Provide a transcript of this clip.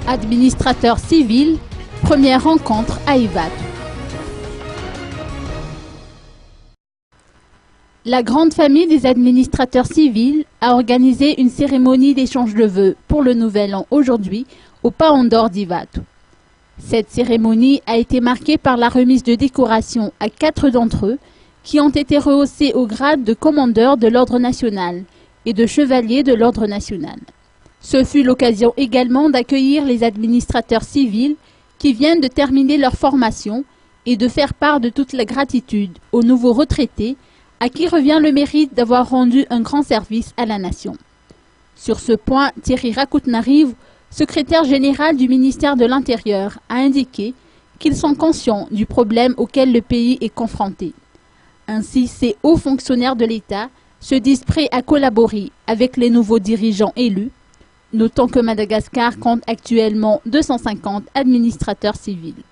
Administrateur civil, première rencontre à Ivato. La grande famille des administrateurs civils a organisé une cérémonie d'échange de vœux pour le nouvel an aujourd'hui au Paon d'Or d'Ivato. Cette cérémonie a été marquée par la remise de décorations à 4 d'entre eux qui ont été rehaussés au grade de commandeur de l'Ordre national et de chevalier de l'Ordre national. Ce fut l'occasion également d'accueillir les administrateurs civils qui viennent de terminer leur formation et de faire part de toute la gratitude aux nouveaux retraités à qui revient le mérite d'avoir rendu un grand service à la nation. Sur ce point, Thierry Rakoutnariv, secrétaire général du ministère de l'Intérieur, a indiqué qu'ils sont conscients du problème auquel le pays est confronté. Ainsi, ces hauts fonctionnaires de l'État se disent prêts à collaborer avec les nouveaux dirigeants élus. Notons que Madagascar compte actuellement 250 administrateurs civils.